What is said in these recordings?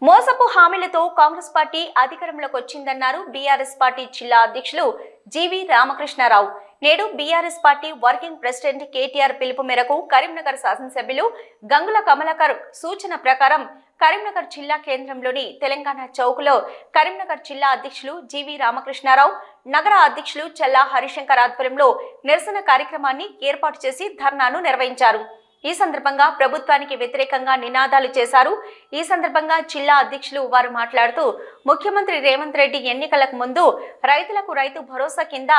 మోసపు హామీలతో కాంగ్రెస్ పార్టీ అధికారంలోకి వచ్చిందన్నారు బీఆర్ఎస్ పార్టీ జిల్లా అధ్యక్షులు జీవి రామకృష్ణారావు. నేడు BRS party working president KTR పిలుపు మేరకు కరీంనగర్ శాసనసభ్యులు గంగుల కమలాకర్ సూచన ప్రకారం కరీంనగర్ జిల్లా కేంద్రంలోని తెలంగాణ చౌక్లో కరీంనగర్ జిల్లా అధ్యక్షులు జీవి రామకృష్ణారావు, నగర అధ్యక్షులు చల్లా హరిశంకర్ ఆధ్వర్యంలో నిరసన కార్యక్రమాన్ని ఏర్పాటు చేసి ధర్నాను నిర్వహించారు. ఈ సందర్భంగా ప్రభుత్వానికి వ్యతిరేకంగా నినాదాలు చేశారు. ఈ సందర్భంగా జిల్లా అధ్యక్షులు వారు మాట్లాడుతూ ముఖ్యమంత్రి రేవంత్ రెడ్డి ఎన్నికలకు ముందు రైతులకు రైతు భరోసా కింద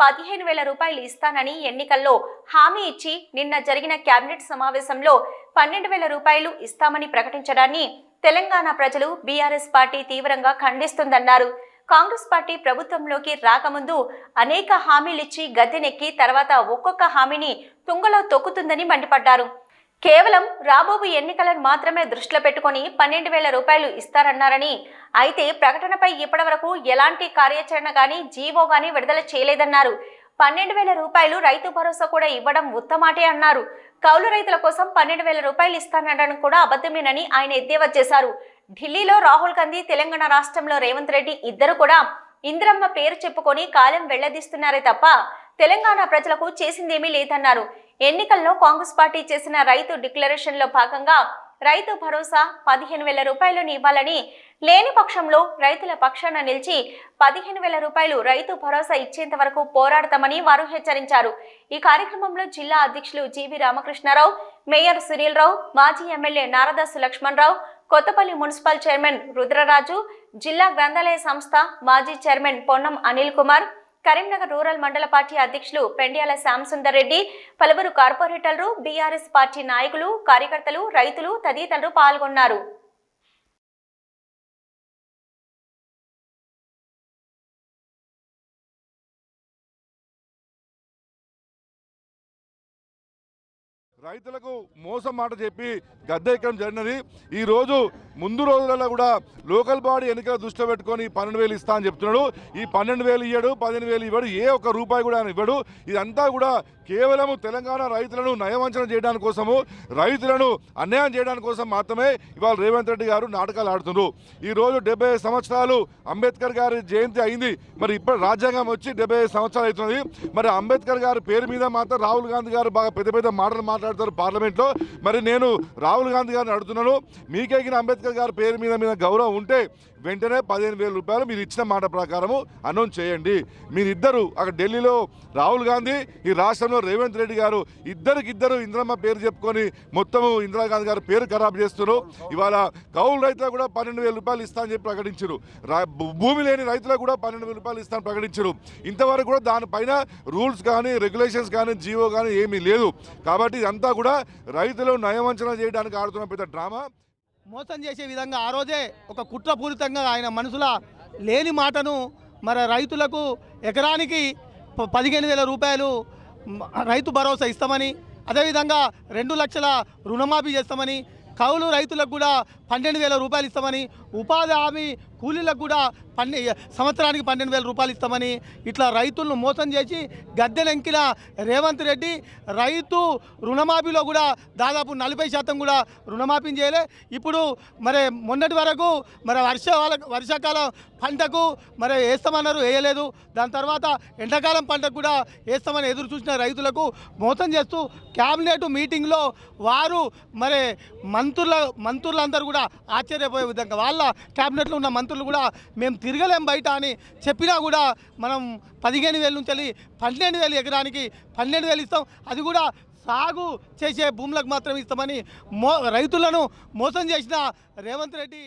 15,000 రూపాయలు ఇస్తానని ఎన్నికల్లో హామీ ఇచ్చి నిన్న జరిగిన కేబినెట్ సమావేశంలో 12,000 రూపాయలు ఇస్తామని ప్రకటించడాన్ని తెలంగాణ ప్రజలు బీఆర్ఎస్ పార్టీ తీవ్రంగా ఖండిస్తుందన్నారు. కాంగ్రెస్ పార్టీ ప్రభుత్వంలోకి రాకముందు అనేక హామీలిచ్చి గద్దెనెక్కి తర్వాత ఒక్కొక్క హామీని తుంగలో తొక్కుతుందని మండిపడ్డారు. కేవలం రాబోయే ఎన్నికలను మాత్రమే దృష్టిలో పెట్టుకుని 12,000 రూపాయలు ఇస్తారన్నారని, అయితే ప్రకటనపై ఇప్పటివరకు ఎలాంటి కార్యాచరణ గాని జీవో గాని విడుదల చేయలేదన్నారు. 12,000 రూపాయలు రైతు భరోసా కూడా ఇవ్వడం ఉత్తమాటే అన్నారు. కౌలు రైతుల కోసం 12,000 రూపాయలు ఇస్తానడం కూడా అబద్ధమేనని ఆయన ఎద్దేవా చేశారు. ఢిల్లీలో రాహుల్ గాంధీ, తెలంగాణ రాష్ట్రంలో రేవంత్ రెడ్డి ఇద్దరు కూడా ఇందిరమ్మ పేరు చెప్పుకొని కాలం వెళ్లదీస్తున్నారే తప్ప తెలంగాణ ప్రజలకు చేసిందేమీ లేదన్నారు. ఎన్నికల్లో కాంగ్రెస్ పార్టీ చేసిన రైతు డిక్లరేషన్ లో భాగంగా రైతు భరోసా 15,000 రూపాయలను ఇవ్వాలని, లేని పక్షంలో రైతుల పక్షాన నిలిచి 15,000 రూపాయలు రైతు భరోసా ఇచ్చేంత వరకు పోరాడతామని వారు హెచ్చరించారు. ఈ కార్యక్రమంలో జిల్లా అధ్యక్షులు జీవి రామకృష్ణారావు, మేయర్ సునీల్ రావు, మాజీ MLA Naradasu Lakshmanarao, Kothapalli municipal chairman Rudraraju, జిల్లా గ్రంథాలయ సంస్థ మాజీ చైర్మన్ పొన్నం అనిల్ కుమార్, కరీంనగర్ రూరల్ మండల పార్టీ అధ్యక్షులు పెండ్యాల శ్యాంసుందర్ రెడ్డి, పలువురు కార్పొరేటర్లు, బీఆర్ఎస్ పార్టీ నాయకులు, కార్యకర్తలు, రైతులు తదితరులు పాల్గొన్నారు. రైతులకు మోసం మాట చెప్పి గద్దెక్కడం జరిగినది. ఈరోజు ముందు రోజులలో కూడా లోకల్ బాడీ ఎన్నికల దృష్టిలో పెట్టుకొని 12,000 ఇస్తా అని చెప్తున్నాడు. ఈ 12,000 ఇవ్వడు, 15,000 ఇవ్వడు, ఏ ఒక్క రూపాయి కూడా ఆయన ఇవ్వడు. ఇదంతా కూడా కేవలం తెలంగాణ రైతులను నయవంచన చేయడానికి కోసము, రైతులను అన్యాయం చేయడానికి కోసం మాత్రమే ఇవాళ రేవంత్ రెడ్డి గారు నాటకాలు ఆడుతున్నారు. ఈరోజు 75 సంవత్సరాలు అంబేద్కర్ గారి జయంతి అయింది. మరి ఇప్పుడు రాజ్యాంగం వచ్చి 75 సంవత్సరాలు అవుతుంది. మరి అంబేద్కర్ గారి పేరు మీద మాత్రం రాహుల్ గాంధీ గారు బాగా పెద్ద పెద్ద మాటలు మాట్లాడతారు పార్లమెంట్లో. మరి నేను రాహుల్ గాంధీ గారిని అడుగుతున్నాను, మీకేగిన అంబేద్కర్ గారి పేరు మీద గౌరవం ఉంటే వెంటనే 15,000 రూపాయలు మీరు ఇచ్చిన మాట ప్రకారము అనౌన్స్ చేయండి. మీరిద్దరు అక్కడ ఢిల్లీలో రాహుల్ గాంధీ, ఈ రాష్ట్రంలో రేవంత్ రెడ్డి గారు ఇద్దరు ఇందిరమ్మ పేరు చెప్పుకొని మొత్తము ఇందిరాగాంధీ గారి పేరు ఖరాబ్ చేస్తున్నారు. ఇవాళ కౌలు రైతులకు కూడా 12,000 రూపాయలు ఇస్తా అని చెప్పి ప్రకటించారు. భూమి లేని రైతులకు కూడా 12,000 రూపాయలు ఇస్తామని ప్రకటించారు. ఇంతవరకు కూడా దానిపైన రూల్స్ కానీ, రెగ్యులేషన్స్ కానీ, జీవో కానీ ఏమీ లేదు. కాబట్టి ఇదంతా కూడా రైతులు నయవంచన చేయడానికి ఆడుతున్న పెద్ద డ్రామా. మోసం చేసే విధంగా ఆ రోజే ఒక కుట్రపూరితంగా ఆయన మనసులో లేని మాటను మరి రైతులకు ఎకరానికి 15,000 రూపాయలు రైతు భరోసా ఇస్తామని, అదేవిధంగా 2 లక్షల రుణమాఫీ చేస్తామని, కౌలు రైతులకు కూడా 12,000 రూపాయలు ఇస్తామని, ఉపాధి హామీ కూలీలకు కూడా సంవత్సరానికి 12,000 రూపాయలు ఇస్తామని ఇట్లా రైతులను మోసం చేసి గద్దెనెక్కిన రేవంత్ రెడ్డి రైతు రుణమాఫీలో కూడా దాదాపు 40% కూడా రుణమాఫీ చేయలే. ఇప్పుడు మరి మొన్నటి వరకు మరి వర్షాకాలం పంటకు మరి వేస్తామన్నారు, వేయలేదు. దాని తర్వాత ఎండాకాలం పంటకు కూడా వేస్తామని ఎదురు చూసిన రైతులకు మోసం చేస్తూ క్యాబినెట్ మీటింగ్లో వారు మరి మంత్రులందరూ కూడా ఆశ్చర్యపోయే విధంగా వాళ్ళ క్యాబినెట్లో ఉన్న మంత్రులు కూడా మేము తిరగలేం బయట అని చెప్పినా కూడా మనం 15,000 నుంచి 12,000 ఎకరానికి 12,000 ఇస్తాం, అది కూడా సాగు చేసే భూములకు మాత్రం ఇస్తామని రైతులను మోసం చేసిన రేవంత్ రెడ్డి